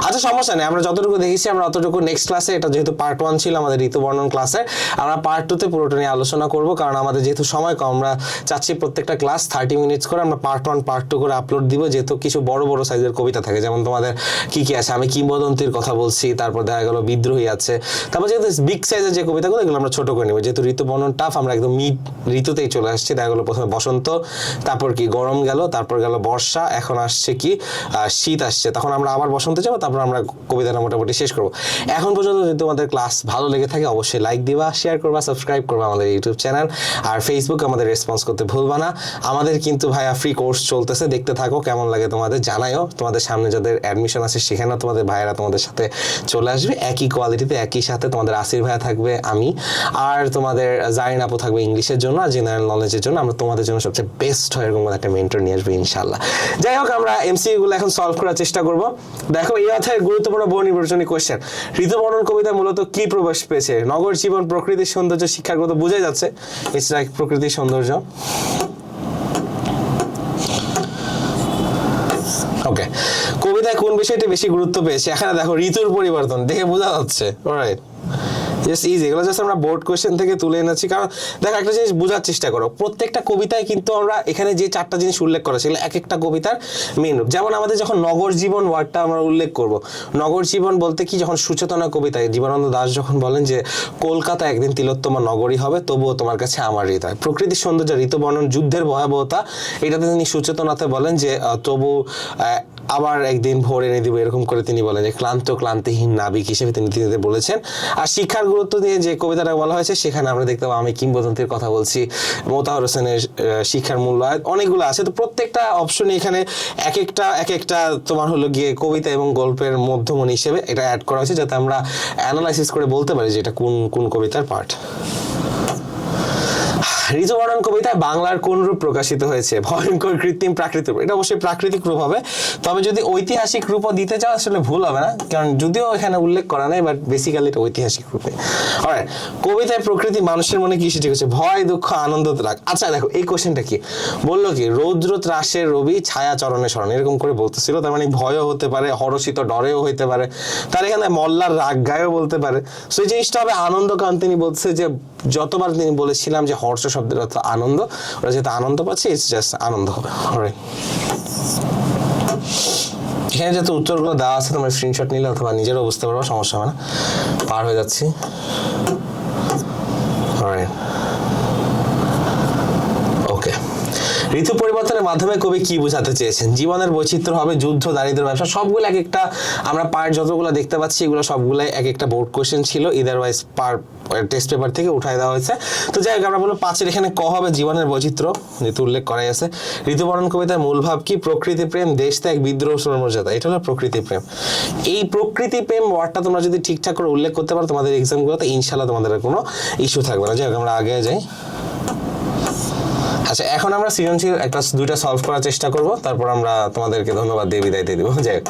আচ্ছা সমস্যা নেই, আমরা যতটুকু দেখেছি আমরা অতটুকু নেক্সট ক্লাসে, এটা যেহেতু পার্ট 1 ছিল আমাদের ঋতুবর্ণন ক্লাসে, আমরা পার্ট 2 তে পুরোটা নিয়ে আলোচনা করব, কারণ আমাদের যেহেতু সময় কম, আমরা চাচ্ছি প্রত্যেকটা ক্লাস 30 মিনিটস করে আমরা পার্ট 1 পার্ট 2 করে আপলোড দিব, যেহেতু কিছু বড় বড় সাইজের কবিতা থাকে, যেমন তোমাদের কি কি আছে, আমি কিংবদন্তির কথা বলছি, তারপর দেখা গেল বিদ্রোহী আছে, তারপর যেহেতু বিগ সাইজের যে কবিতাগুলো এগুলো আমরা ছোট করে নেব, যেহেতু ঋতুবর্ণন টাফ, আমরা একদম মিড ঋতুতেই চলে আসছি। দেখা গেলো প্রথমে বসন্ত, তারপর কি গরম গেল, তারপর গেল বর্ষা, এখন আসছে কি শীত আসছে, তখন আমরা আবার বসন্তে যাবো, তারপর আমরা কবিতাটা মোটামুটি শেষ করবো। এখন পর্যন্ত যদি তোমাদের ক্লাস ভালো লেগে থাকে অবশ্যই লাইক দিবা, শেয়ার করবা, সাবস্ক্রাইব করবা আমাদের ইউটিউব চ্যানেল, আর ফেসবুক আমাদের রেসপন্স করতে ভুলবা না। আমাদের কিন্তু ভাইয়া ফ্রি কোর্স চলতেছে, দেখতে থাকো, কেমন লাগে তোমাদের জানাইও। তোমাদের সামনে যাদের অ্যাডমিশন আছে সেখানেও তোমাদের ভাইয়েরা তোমাদের সাথে চলে আসবে, একই কোয়ালিটিতে একই সাথে। তোমাদের আসির ভাইয়া থাকবে, আমি, আর তোমাদের জারিন আপু থাকবে ইংলিশের জন্য আর জেনারেল নলেজের জন্য। আমরা তোমাদের জন্য সবচেয়ে বেস্ট হয় এরকম একটা মেন্টর নিয়ে আসবো ইনশাল্লাহ। যাই হোক, আমরা এমসিকিউ গুলো এখন সলভ করার চেষ্টা করব। দেখো, এই অধ্যায়ের গুরুত্বপূর্ণ বহু নির্বাচনী কোয়েশ্চেন। ঋতুবর্ণন কবিতা মূলত কি প্রবেশ পেয়েছে? নগর জীবন, প্রকৃতির সৌন্দর্য, শিক্ষার কথা বোঝাই যাচ্ছে, ইটস লাইক প্রকৃতির সৌন্দর্য। ওকে, কবিতায় কোন বিষয়টি বেশি গুরুত্ব পেয়েছে? এখানে দেখো ঋতুর পরিবর্তন, দেখে বোঝা যাচ্ছে। অলরাইট, জাস্ট ইজি, এগুলো জাস্ট আমরা বোর্ড কোয়েশ্চেন থেকে তুলে এনেছি। কারণ দেখো, একটা জিনিস বোঝার চেষ্টা করো, প্রত্যেকটা কবিতায় কিন্তু আমরা এখানে যে 4টা জিনিস উল্লেখ করা সেগুলো এক একটা কবিতার মেন রূপ। যেমন আমাদের যখন নগর জীবন ওয়ার্ডটা আমরা উল্লেখ করব, নগর জীবন বলতে কি, যখন সুচেতনা কবিতায় জীবনানন্দ দাশ যখন বলেন যে কলকাতা একদিন তিলোত্তমা নগরী হবে, তবুও তোমার কাছে আমার হৃদয়। প্রকৃতির সৌন্দর্য, ঋতুবর্ণন, যুদ্ধের ভয়াবহতা, এটাতে তিনি সুচেতনাতে বলেন যে তবু আবার একদিন ভোর এনে দিব, এরকম করে তিনি বলেন যে ক্লান্তিহীন নাবিক হিসেবে তিনি বলেছেন। আর শিক্ষার গুরুত্ব দিয়ে যে কবিতাটা বলা হয়েছে সেখানে আমরা দেখতে পাবো, আমি কিংবদন্তির কথা বলছি, মোতাহার হোসেনের শিক্ষার মূল্যায়ন, অনেকগুলো আছে। তো প্রত্যেকটা অপশনে এখানে এক একটা তোমার হলো গিয়ে কবিতা এবং গল্পের মধ্যমণি হিসেবে এটা অ্যাড করা হয়েছে, যাতে আমরা অ্যানালাইসিস করে বলতে পারি যে এটা কোন কোন কবিতার পার্ট। ঋতুবর্ণন কবিতায় বাংলার কোন রূপ প্রকাশিত হয়েছে? ভয়ঙ্কর কৃত্রিম প্রাকৃতিক রূপ। এটা অবশ্যই প্রাকৃতিক রূপ হবে, তবে যদি ঐতিহাসিক রূপও দিতে চাও আসলে ভুল হবে না, কারণ যদিও এখানে উল্লেখ করা নাই, বাট বেসিক্যালি এটা ঐতিহাসিক রূপে। অলরাইট, কবিতায় প্রকৃতি মানুষের মনে কি সৃষ্টি করছে? ভয়, দুঃখ, আনন্দ, রাগ। আচ্ছা দেখো এই কোশ্চেনটা কি বললো, কি রৌদ্র ত্রাসের রবি ছায়া চরণে স্মরণ, এরকম করে বলতেছিল। তার মানে ভয়ও হতে পারে, হরষিত ডরেও হইতে পারে, তার এখানে মল্লার রাগ গায়েও বলতে পারে। সো এই জিনিসটা হবে আনন্দ, কারণ তিনি বলছে যে যতবার তিনি বলেছিলাম যে হর্ষ শব্দের অর্থ আনন্দ, ওরা যেহেতু আনন্দ পাচ্ছে, ইটস জাস্ট আনন্দ হবে। এখানে যেহেতু উত্তরগুলো দেওয়া আছে, তোমরা স্ক্রিনশট নিলে অথবা নিজেরও বুঝতে পারবো, সমস্যা হবে না। পার হয়ে যাচ্ছি। ওকে, ঋতু পরিবর্তনের মাধ্যমে কবি কি বোঝাতে চেয়েছেন? জীবনের বৈচিত্র্য হবে, যুদ্ধ, দারিদ্র, ব্যবসা, সবগুলো এক একটা আমরা পার্ট যতগুলো দেখতে পাচ্ছি এগুলো সবগুলাই এক একটা বোর্ড কোশ্চেন ছিল, ইদারওয়াইজ পার টেস্ট পেপার থেকে উঠাই দেওয়া হয়েছে। তো যাই হোক, আমরা বলবো 5-এর এখানে ক হবে, জীবনের বৈচিত্র্য, যেহেতু উল্লেখ করাই আছে। ঋতুবর্ণন কবিতার মূল ভাব কি? প্রকৃতি প্রেম, দেশ ত্যাগ, বিদ্রোহ, মর্যাদা। এটা হলো প্রকৃতি প্রেম। এই প্রকৃতি প্রেম ওয়ার্ডটা তোমরা যদি ঠিকঠাক করে উল্লেখ করতে পারো তোমাদের এক্সামগুলোতে, ইনশাল্লাহ তোমাদের কোনো ইস্যু থাকবে না। যাই হোক, আমরা আগে যাই। আচ্ছা, এখন আমরা সৃজনশীল দুইটা সলভ করার চেষ্টা করব, তারপর আমরা তোমাদেরকে ধন্যবাদ দিয়ে বিদায় দিয়ে দিব। যাই হোক,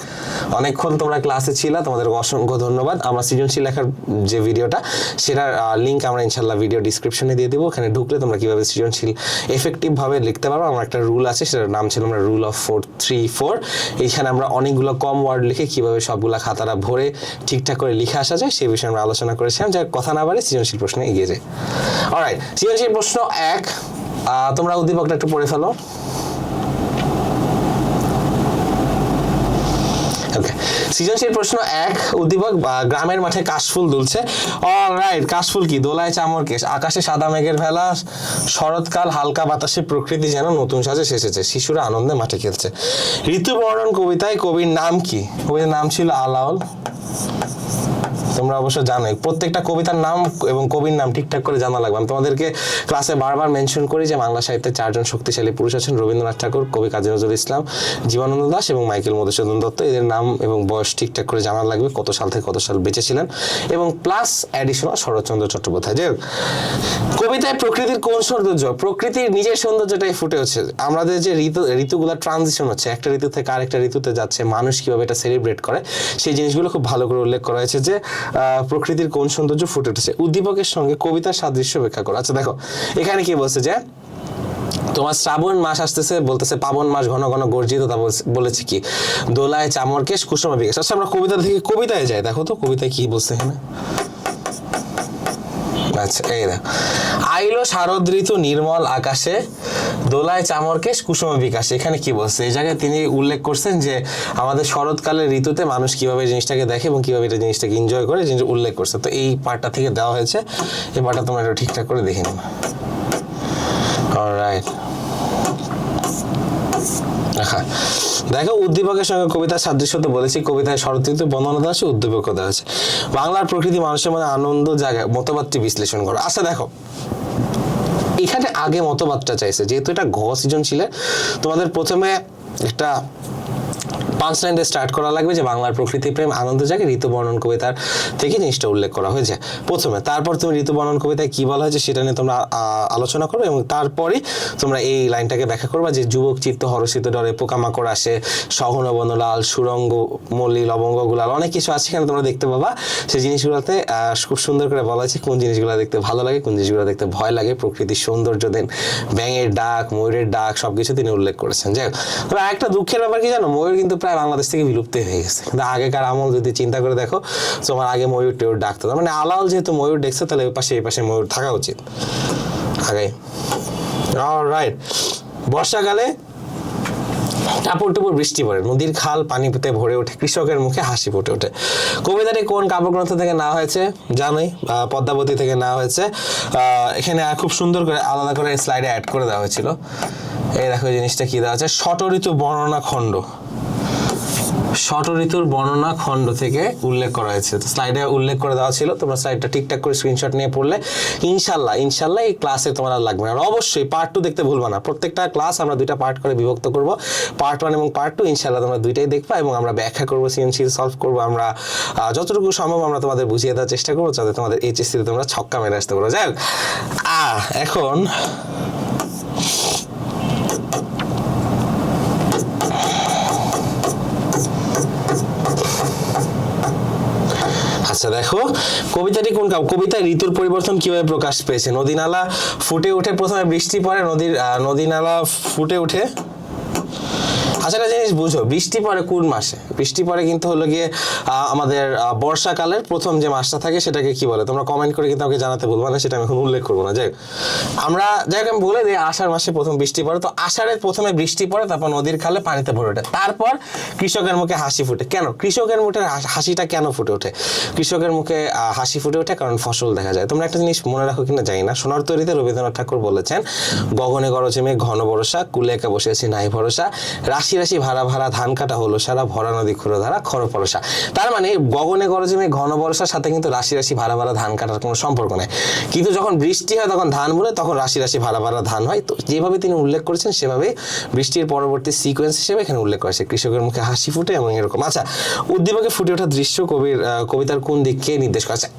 অনেকক্ষণ তোমরা ক্লাসে ছিলা, তোমাদের অসংখ্য ধন্যবাদ। আমরা সৃজনশীল লেখার যে ভিডিওটা, সেটার লিঙ্ক আমরা ইনশাল্লাহ ভিডিও ডিসক্রিপশনে দিয়ে দেবো। ওখানে ঢুকলে তোমরা কীভাবে সৃজনশীল এফেক্টিভভাবে লিখতে পারো, আমার একটা রুল আছে, সেটার নাম ছিল আমরা রুল অফ 4-3-4। এইখানে আমরা অনেকগুলো কম ওয়ার্ড লিখে কীভাবে সবগুলা খাতাটা ভরে ঠিকঠাক করে লিখে আসা যায় সেই বিষয়ে আমরা আলোচনা করেছিলাম। যাই কথা না বাড়ে সৃজনশীল প্রশ্নে এগিয়ে যাই। অলরাইট, সৃজনশীল প্রশ্ন 1, তোমরা উদ্দীপকটা একটু পড়ে ফেলো। ওকে, সৃজনশীল প্রশ্ন 1, উদ্দীপক গ্রামের মাঠে কাশফুল দুলছে। অলরাইট, কাশফুল কি? দোলায় চামর কেশ, আকাশে সাদা মেঘের ভেলা, শরৎকাল, হালকা বাতাসে প্রকৃতি যেন নতুন সাজে সেজেছে, শিশুরা আনন্দে মাঠে খেলছে। ঋতুবর্ণন কবিতায় কবির নাম কি? কবির নাম ছিল আলাওল। তোমরা অবশ্য জানোই প্রত্যেকটা কবিতার নাম এবং কবির নাম ঠিকঠাক করে জানা লাগবে। আমি তোমাদেরকে ক্লাসে বারবার মেনশন করি যে বাংলা সাহিত্যে 4 জন শক্তিশালী পুরুষ আছেন: রবীন্দ্রনাথ ঠাকুর, কবি কাজী নজরুল ইসলাম, জীবনানন্দ দাশ এবং মাইকেল মধুসূদন দত্ত। এদের নাম এবং বয়স ঠিকঠাক করে জানা লাগবে, কত সাল থেকে কত সাল বেঁচে ছিলেন, এবং প্লাস অ্যাডিশনাল শরৎচন্দ্র চট্টোপাধ্যায়। যে কবিতায় প্রকৃতির কোন সৌন্দর্য? প্রকৃতির নিজের সৌন্দর্যটাই ফুটে হচ্ছে। আমাদের যে ঋতুগুলো ট্রানজিশন হচ্ছে, একটা ঋতু থেকে আরেকটা ঋতুতে যাচ্ছে, মানুষ কিভাবে এটা সেলিব্রেট করে সেই জিনিসগুলো খুব ভালো করে উল্লেখ করা হয়েছে যে প্রকৃতির কোন সৌন্দর্য ফুটে উঠেছে। উদ্দীপকের সঙ্গে কবিতার সাদৃশ্য ব্যাখ্যা করো। আচ্ছা দেখো, এখানে কি বলছে যে তোমার শ্রাবণ মাস আসতেছে, বলতেছে পাবন মাস ঘন ঘন গর্জিত, তা বলেছে কি? দোলায় চামর কেশ, কুসুম বিকাশ। আচ্ছা, আমরা কবিতা থেকে কবিতায় যাই, দেখো তো কবিতায় কি বলছে এখানে। আচ্ছা, এই দেখ, আইলো শারদ ঋতু নির্মল আকাশে, দোলায় চামর কেশ, কুসুম বিকাশ। এখানে কি বলছে? এই জায়গায় তিনি উল্লেখ করছেন যে আমাদের শরৎকালের ঋতুতে মানুষ কিভাবে জিনিসটাকে দেখে এবং কিভাবে এটা জিনিসটাকে এনজয় করে, জিনিস উল্লেখ করছে। তো এই পার্টটা থেকে দেওয়া হয়েছে, এই পার্টটা তোমরা একটু ঠিকঠাক করে দেখে নিও। অলরাইট, দেখো উদ্দীপকের সঙ্গে কবিতার সাদৃশ্য তো বলেছি, কবিতায় শরৎ ঋতু বর্ণনা দেওয়া আছে, উদ্দীপক দেওয়া আছে। বাংলার প্রকৃতি মানুষের মধ্যে আনন্দ জায়গায় মতবাদটি বিশ্লেষণ করো। আচ্ছা দেখো, এখানে আগে মতবাদটা চাইছে, যেহেতু এটা ঘ সৃজনশীলের, তোমাদের প্রথমে একটা 5 লাইন দিয়ে স্টার্ট করা লাগবে যে বাংলার প্রকৃতি প্রেম আনন্দ জাগে ঋতু বর্ণন কবিতার থেকে জিনিসটা উল্লেখ করা হয়েছে প্রথমে। তারপর তুমি ঋতু বর্ণন কবিতায় কি বলা হয়েছে সেটা নিয়ে তোমরা আলোচনা করবে, এবং তারপরে তোমরা এই লাইনটাকে ব্যাখ্যা করবা যে যুবক চিত্ত হরষিত ডরে পোকামাকড় আসে, সহন বনলাল, সুরঙ্গ মল্লি, লবঙ্গ গুলাল, অনেক কিছু আছে এখানে তোমরা দেখতে পাবা। সেই জিনিসগুলোতে খুব সুন্দর করে বলা হয়েছে কোন জিনিসগুলো দেখতে ভালো লাগে, কোন জিনিসগুলো দেখতে ভয় লাগে, প্রকৃতির সৌন্দর্য দেন, ব্যাঙের ডাক, ময়ূরের ডাক, সবকিছু তিনি উল্লেখ করেছেন। যাই হোক, তবে একটা দুঃখের ব্যাপার কি জানো, ময়ূর কিন্তু প্রায় বাংলাদেশ থেকে বিলুপ্ত হয়ে গেছে। কিন্তু আগেকার আমল যদি চিন্তা করে দেখো, তোমার আগে ময়ূর টেউর ডাকতো, মানে আলাল যেহেতু ময়ূর দেখছে, তাহলে এই পাশে ময়ূর থাকা উচিত আগে। অলরাইট, বর্ষাকালে টাপুর টুপুর বৃষ্টি পড়ে, নদীর খাল পানি পেতে ভরে ওঠে, কৃষকের মুখে হাসি ফুটে ওঠে। কবিতাটি কোন কাব্যগ্রন্থ থেকে নেওয়া হয়েছে? জানোই, পদ্মাবতী থেকে নেওয়া হয়েছে। এখানে খুব সুন্দর করে আলাদা করে স্লাইডে অ্যাড করে দেওয়া হয়েছিল। এই দেখো জিনিসটা কি দেওয়া আছে, ষট ঋতু বর্ণনা খণ্ড। ষট ঋতুর বর্ণনা খণ্ড থেকে উল্লেখ করা হয়েছে। তো স্লাইডে উল্লেখ করে দেওয়া ছিল, তোমরা স্লাইডটা ঠিকঠাক করে স্ক্রিনশট নিয়ে পড়লে ইনশাল্লাহ এই ক্লাসে তোমার আর লাগবে না। আর অবশ্যই পার্ট 2 দেখতে ভুলবা না। প্রত্যেকটা ক্লাস আমরা 2টা পার্ট করে বিভক্ত করব, পার্ট 1 এবং পার্ট 2। ইনশাল্লাহ তোমরা 2টাই দেখবা এবং আমরা ব্যাখ্যা করবো, সৃজনশীল সলভ করবো। আমরা যতটুকু সম্ভব আমরা তোমাদের বুঝিয়ে দেওয়ার চেষ্টা করবো যাতে তোমাদের এইচএসসিতে তোমরা ছক্কা মেরে আসতে পারো। যাই হোক, এখন আচ্ছা দেখো, কবিতাটি কোন কবিতায় ঋতুর পরিবর্তন কিভাবে প্রকাশ পেয়েছে? নদী নালা ফুটে ওঠে, প্রথমে বৃষ্টি পড়ে, নদী নালা ফুটে ওঠে। আচ্ছা একটা জিনিস বুঝো, বৃষ্টি পড়ে কোন মাসে? বৃষ্টি পড়ে কিন্তু হলো গিয়ে আমাদের বর্ষাকালের প্রথম যে মাসটা থাকে সেটাকে কি বলে? তোমরা কমেন্ট করে কিন্তু আমাকে জানাতে ভুলবা না, সেটা আমি এখন উল্লেখ করবো না। যাই হোক আমি বলে দিই, আষাঢ় মাসে প্রথম বৃষ্টি পড়ে। তো আষাঢ়ের প্রথমে বৃষ্টি পড়ে, তারপর নদীর খালে পানিতে ভরে ওঠে, তারপর কৃষকের মুখে হাসি ফুটে। কেন কৃষকের মুখে হাসিটা কেন ফুটে ওঠে? কৃষকের মুখে হাসি ফুটে ওঠে কারণ ফসল দেখা যায়। তোমরা একটা জিনিস মনে রাখো কিনা জানি না, সোনার তৈরিতে রবীন্দ্রনাথ ঠাকুর বলেছেন, গগনে গরজে মেঘ ঘন বর্ষা, কুলে একা বসে আছি নাই ভরসা, রাশি রাশি ভাড়া ভাড়া ধান কাটা হলো সারা, ভরা নদী খুঁড়ো ধারা খর পরশা। তার মানে গগনে গরজে মেঘ ঘন বর্ষার সাথে কিন্তু রাশি রাশি ভাড়া ভাড়া ধান কাটার কোনো সম্পর্ক নেই, কিন্তু যখন বৃষ্টি হয় তখন ধান ভরে, তখন রাশি রাশি ভাড়া ভাড়া ধান হয়। তো যেভাবে তিনি উল্লেখ করেছেন সেভাবে বৃষ্টির পরবর্তী সিকোয়েন্স হিসেবে এখানে উল্লেখ করেছে, কৃষকের মুখে হাসি ফুটে এবং এরকম। আচ্ছা, উদ্দীপকে ফুটে ওঠা দৃশ্য কবিতার কোন দিককে নির্দেশ করে? আচ্ছা,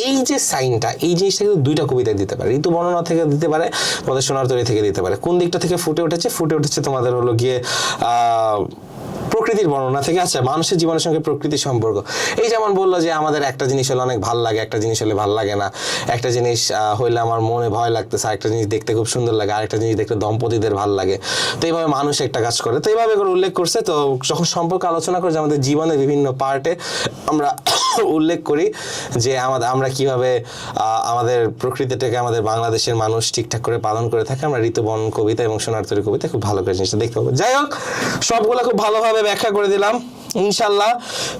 এই যে সাইনটা, এই জিনিসটা কিন্তু 2টা কবিতায় দিতে পারে, ঋতু বর্ণনা থেকে দিতে পারে, তোমাদের সোনার তৈরি থেকে দিতে পারে। কোন দিকটা থেকে ফুটে উঠেছে তোমাদের হলো গিয়ে প্রকৃতির বর্ণনা থেকে। আচ্ছা, মানুষের জীবনের সঙ্গে প্রকৃতির সম্পর্ক, এই যেমন বললো যে আমাদের একটা জিনিস হলে অনেক ভালো লাগে, একটা জিনিস হলে ভালো লাগে না, একটা জিনিস হইলে আমার মনে ভয় লাগতেছে, আরেকটা জিনিস দেখতে খুব সুন্দর লাগে, আরেকটা জিনিস দেখতে দম্পতিদের ভালো লাগে। তো এইভাবে মানুষ একটা কাজ করে, তো এইভাবে করে উল্লেখ করছে। তো যখন সম্পর্ক আলোচনা করে যে আমাদের জীবনের বিভিন্ন পার্টে আমরা উল্লেখ করি যে আমরা কিভাবে আমাদের প্রকৃতিটাকে আমাদের বাংলাদেশের মানুষ ঠিকঠাক করে পালন করে থাকে, আমরা ঋতুবর্ণ কবিতা এবং সোনার তৈরি কবিতা খুব ভালো করে জিনিসটা দেখতে পাবো। যাই হোক, সবগুলো খুব ভালোভাবে ব্যাখ্যা করে দিলাম। ইনশাল্লাহ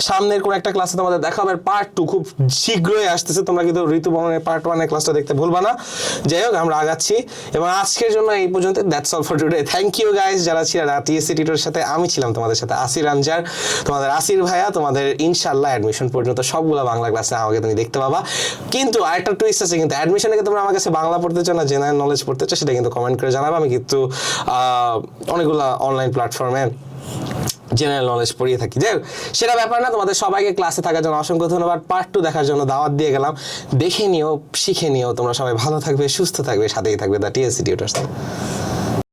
সামনের কোন একটা ক্লাসে তোমাদের দেখা হবে। পার্ট 2 খুব শীঘ্রই আসতেছে, তোমরা কিন্তু ঋতুবর্ণের পার্ট 1 এর ক্লাসটা দেখতে ভুলবা না। যাই হোক, আমরা আগাচ্ছি এবং আজকের জন্য এই পর্যন্ত। That's all for today. Thank you guys যারা ছিলেন টিএসসি টিউটরের সাথে। আমি ছিলাম তোমাদের সাথে আসির আনজার, তোমাদের আসির ভাইয়া। তোমাদের ইনশাল্লাহ অ্যাডমিশন পর্যন্ত সবগুলো বাংলা ক্লাসে আমাকে তুমি দেখতে পাবা। কিন্তু আরেকটা টুইস্ট আছে, কিন্তু অ্যাডমিশনে তোমরা আমার কাছে বাংলা পড়তে চাও না জেনারেল নলেজ পড়তে চাও, সেটা কিন্তু কমেন্ট করে জানাবে। আমি কিন্তু অনেকগুলো অনলাইন প্ল্যাটফর্মে জেনারেল নলেজ পড়িয়ে থাকি। যাই হোক, সেটা ব্যাপার না। তোমাদের সবাইকে ক্লাসে থাকার জন্য অসংখ্য ধন্যবাদ। পার্ট 2 দেখার জন্য দাওয়াত দিয়ে গেলাম। দেখে নিও, শিখে নিও। তোমরা সবাই ভালো থাকবে, সুস্থ থাকবে, সাথেই থাকবে দ্য টিএসসি টিউটর্স।